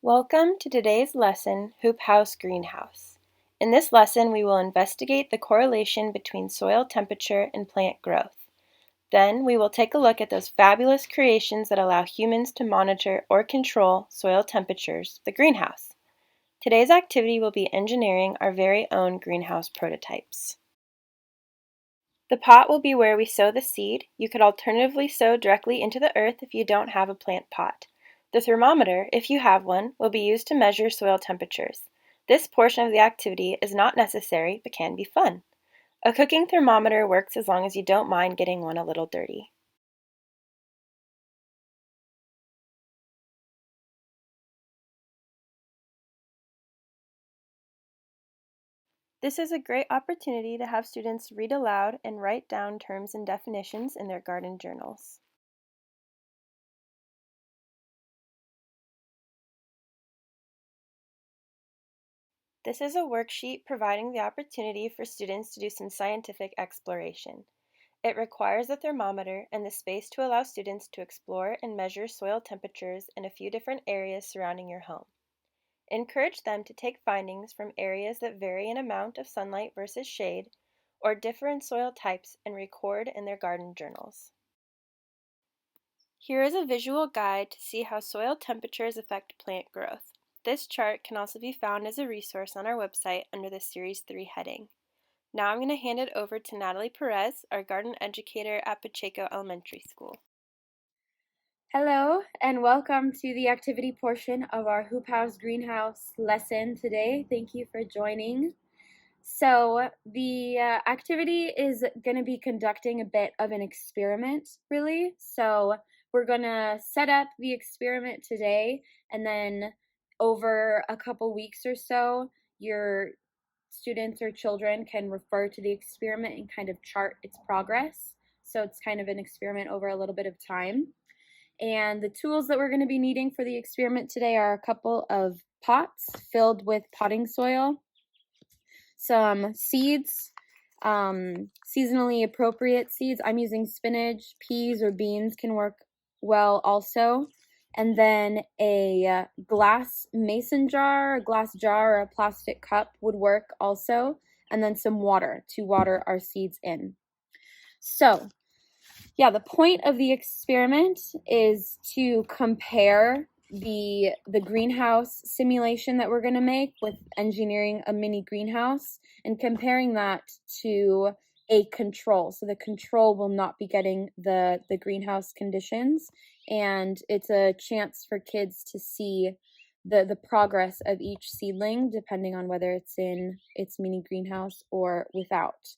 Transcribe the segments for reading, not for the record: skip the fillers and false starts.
Welcome to today's lesson, Hoop House Greenhouse. In this lesson, we will investigate the correlation between soil temperature and plant growth. Then, we will take a look at those fabulous creations that allow humans to monitor or control soil temperatures, the greenhouse. Today's activity will be engineering our very own greenhouse prototypes. The pot will be where we sow the seed. You could alternatively sow directly into the earth if you don't have a plant pot. The thermometer, if you have one, will be used to measure soil temperatures. This portion of the activity is not necessary but can be fun. A cooking thermometer works as long as you don't mind getting one a little dirty. This is a great opportunity to have students read aloud and write down terms and definitions in their garden journals. This is a worksheet providing the opportunity for students to do some scientific exploration. It requires a thermometer and the space to allow students to explore and measure soil temperatures in a few different areas surrounding your home. Encourage them to take findings from areas that vary in amount of sunlight versus shade, or differ in soil types, and record in their garden journals. Here is a visual guide to see how soil temperatures affect plant growth. This chart can also be found as a resource on our website under the Series 3 heading. Now I'm going to hand it over to Natalie Perez, our garden educator at Pacheco Elementary School. Hello and welcome to the activity portion of our Hoop House Greenhouse lesson today. Thank you for joining. So the activity is going to be conducting a bit of an experiment, really. So we're going to set up the experiment today, and then over a couple weeks or so, your students or children can refer to the experiment and kind of chart its progress. So it's kind of an experiment over a little bit of time. And the tools that we're going to be needing for the experiment today are a couple of pots filled with potting soil, some seeds, seasonally appropriate seeds. I'm using spinach, peas, or beans can work well also. And then a glass mason jar, a glass jar, or a plastic cup would work also. And then some water to water our seeds in. So, yeah, the point of the experiment is to compare the greenhouse simulation that we're going to make with engineering a mini greenhouse and comparing that to a control. So the control will not be getting the greenhouse conditions, and it's a chance for kids to see the progress of each seedling depending on whether it's in its mini greenhouse or without.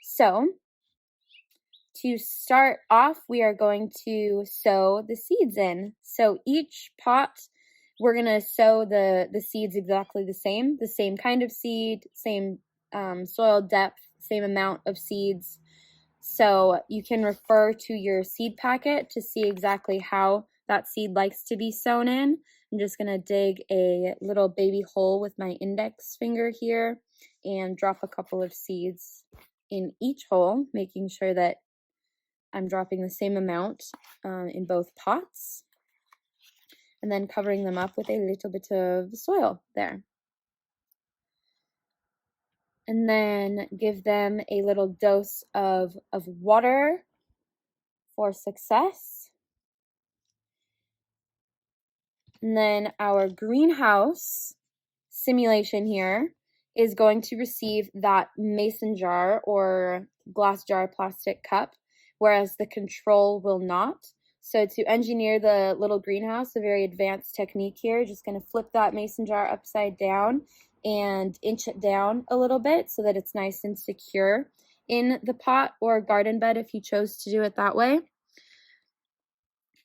So to start off, we are going to sow the seeds in. So each pot, we're going to sow the seeds exactly the same kind of seed, same soil depth, same amount of seeds. So you can refer to your seed packet to see exactly how that seed likes to be sown in. I'm just going to dig a little baby hole with my index finger here and drop a couple of seeds in each hole, making sure that I'm dropping the same amount in both pots, and then covering them up with a little bit of soil there. And then give them a little dose of water for success. And then our greenhouse simulation here is going to receive that mason jar or glass jar plastic cup, whereas the control will not. So to engineer the little greenhouse, a very advanced technique here, just going to flip that mason jar upside down and inch it down a little bit so that it's nice and secure in the pot or garden bed if you chose to do it that way.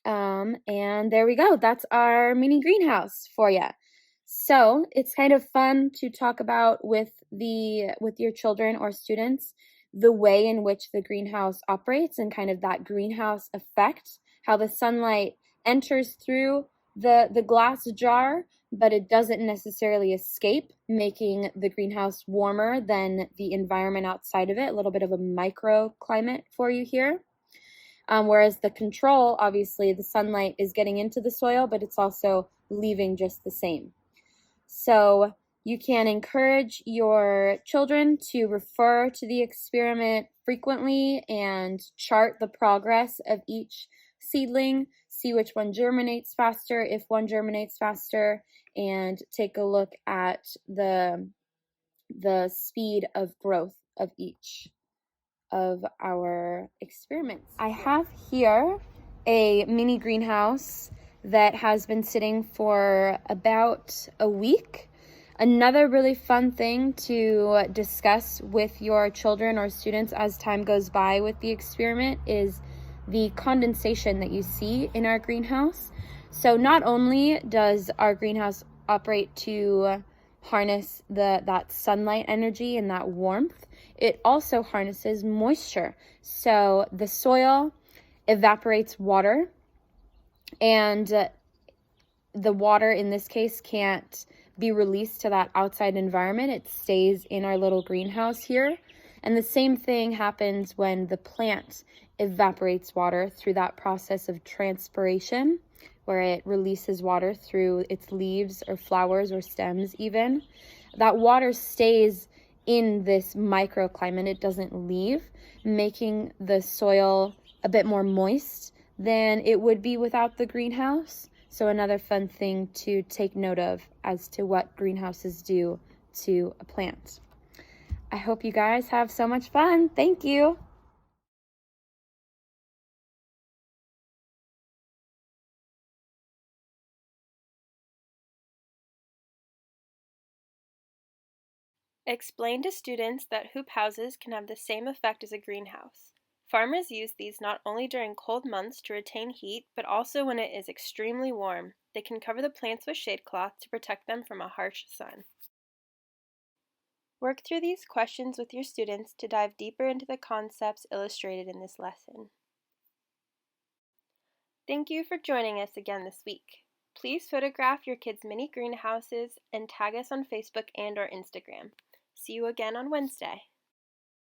And there we go. That's our mini greenhouse for you. So it's kind of fun to talk about with your children or students the way in which the greenhouse operates and kind of that greenhouse effect, how the sunlight enters through the glass jar, but it doesn't necessarily escape, making the greenhouse warmer than the environment outside of it, a little bit of a microclimate for you here. Whereas the control, obviously, the sunlight is getting into the soil, but it's also leaving just the same. So you can encourage your children to refer to the experiment frequently and chart the progress of each seedling, see which one germinates faster, if one germinates faster, and take a look at the speed of growth of each of our experiments. I have here a mini greenhouse that has been sitting for about a week. Another really fun thing to discuss with your children or students as time goes by with the experiment is the condensation that you see in our greenhouse. So not only does our greenhouse operate to harness that sunlight energy and that warmth, it also harnesses moisture. So the soil evaporates water, and the water in this case can't be released to that outside environment. It stays in our little greenhouse here. And the same thing happens when the plant evaporates water through that process of transpiration, where it releases water through its leaves or flowers or stems even. That water stays in this microclimate. It doesn't leave, making the soil a bit more moist than it would be without the greenhouse. So another fun thing to take note of as to what greenhouses do to a plant. I hope you guys have so much fun. Thank you. Explain to students that hoop houses can have the same effect as a greenhouse. Farmers use these not only during cold months to retain heat, but also when it is extremely warm. They can cover the plants with shade cloth to protect them from a harsh sun. Work through these questions with your students to dive deeper into the concepts illustrated in this lesson. Thank you for joining us again this week. Please photograph your kids' mini greenhouses and tag us on Facebook and or Instagram. See you again on Wednesday.